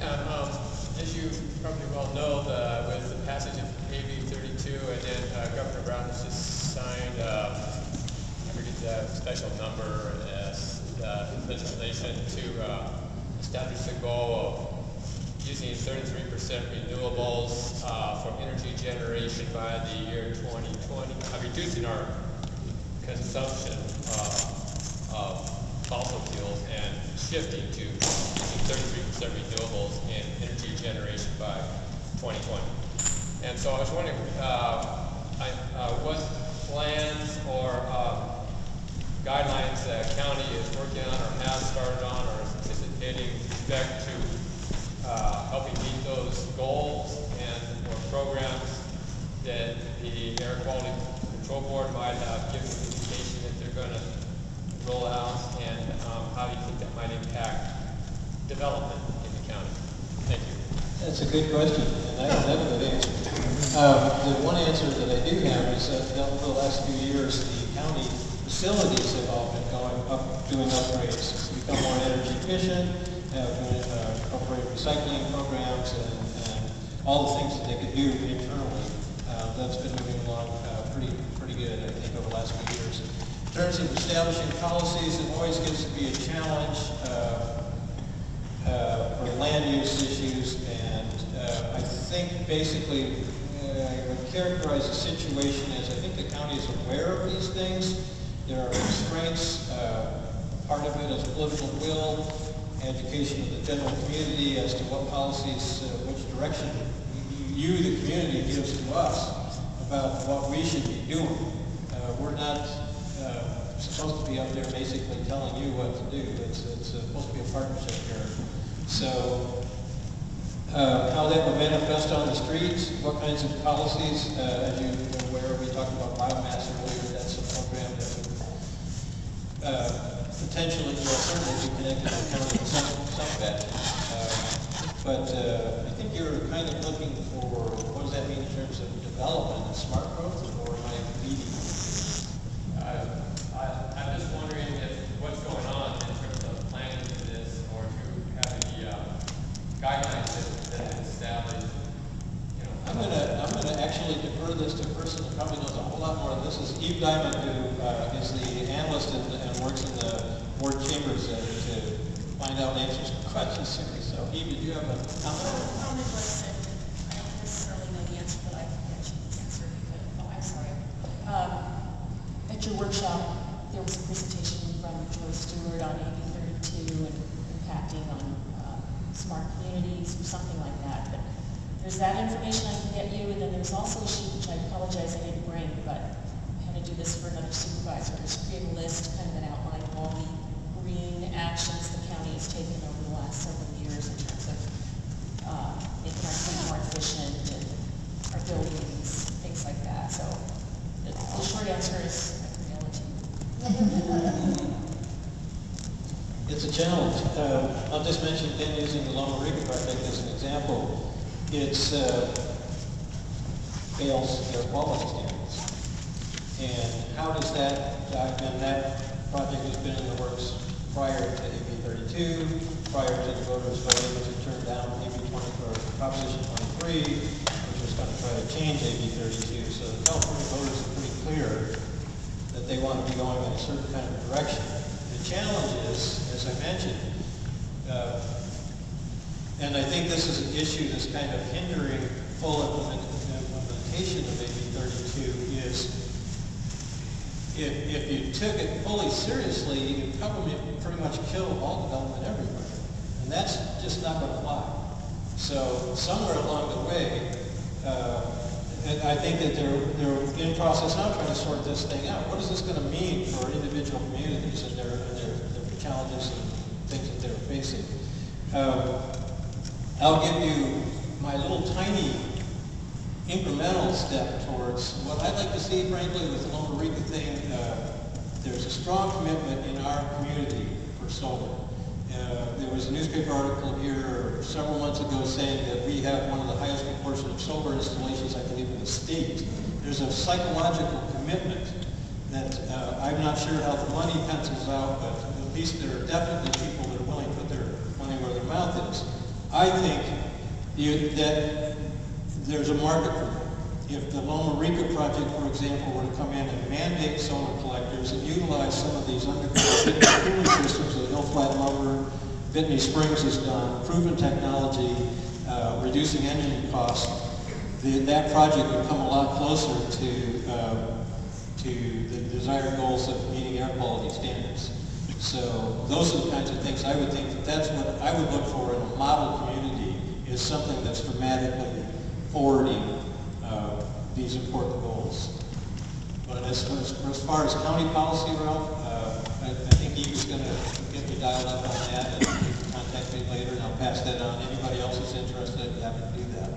As you probably well know, with the passage of AB 32, and then Governor Brown has just signed, I forget the special number, legislation to establish the goal of using 33% renewables from energy generation by the year 2020, reducing our consumption of fossil fuels and shifting to using 33% renewables in energy generation by 2020. And so I was wondering what plans or guidelines the county is working on or has started on or is anticipating with respect to helping meet those goals and or programs that the Air Quality Control Board might have given an indication that they're going to roll out, and how do you think that might impact development in the county? Thank you. That's a good question, and I don't have a good answer. The one answer that I do have is that over the last few years, the county facilities have all been going up, doing upgrades to become more energy efficient, incorporate recycling programs, and all the things that they could do internally. That's been moving along pretty good, I think, over the last few years. In terms of establishing policies, it always gets to be a challenge for land use issues, and I think basically I would characterize the situation as I think the county is aware of these things. There are constraints. Part of it is political will, education of the general community as to what policies, which direction you, the community, gives to us about what we should be doing. We're not supposed to be up there basically telling you what to do. It's supposed to be a partnership here. So how that will manifest on the streets, what kinds of policies, as you are aware, we talked about biomass earlier. That's a program that would potentially, well, certainly be connected to the county in some fashion. But I think you're kind of looking for, what does that mean in terms of development and smart growth, or am I leading? I'm just wondering if what's going on in terms of planning for this, or if you have any guidelines that have established. You know, I'm gonna actually defer this to a person who probably knows a whole lot more than this. Is Eve Diamond, who is the analyst and works in the board chambers to find out answers to questions. So Eve, did you have a comment? Probably what I said. I don't necessarily know the answer, but I can answer because, oh, I'm sorry. At your workshop, there was a presentation from Joy Stewart on AB 32 and impacting on smart communities or something like that. But there's that information I can get you, and then there's also a sheet which I apologize I didn't bring, but I had to do this for another supervisor. Just create a list, kind of an outline of all the green actions the county has taken over the last several years in terms of making our city more efficient and our buildings, things like that. So the short answer is I can mail it to you. It's a challenge. I'll just mention again using the Loma Rica project as an example. It's fails air quality standards. And how does that, and that project has been in the works prior to AB 32, prior to the voters voting to turn down AB 20 or Proposition 23, which was going to try to change AB 32. So the California voters are pretty clear that they want to be going in a certain kind of direction. The challenge is, as I mentioned, and I think this is an issue that's kind of hindering full implementation of AB 32, is if you took it fully seriously, you could probably pretty much kill all development everywhere. And that's just not going to fly. So somewhere along the way, and I think that they're in process now trying to sort this thing out. What is this going to mean for individual communities and their challenges and things that they're facing? I'll give you my little tiny incremental step towards what I'd like to see, frankly, with the Loma Rica thing. There's a strong commitment in our community for solar. There was a newspaper article here several months ago saying that we have one of the highest proportion of solar installations, I believe, in the state. There's a psychological commitment that I'm not sure how the money pencils out, but at least there are definitely people that are willing to put their money where their mouth is. I think that there's a market for it. If the Loma Rica project, for example, were to come in and mandate solar collectors and utilize some of these underground cooling systems that Hill Flat Lumber, Whitney Springs has done, proven technology, reducing engine costs, that project would come a lot closer to the desired goals of meeting air quality standards. So those are the kinds of things I would think that's what I would look for in a model community, is something that's dramatically forwarding these important goals. But as far as county policy, Ralph, I think he was going to get me dialed up on that, and you can contact me later, and I'll pass that on. Anybody else is interested, happy to do that.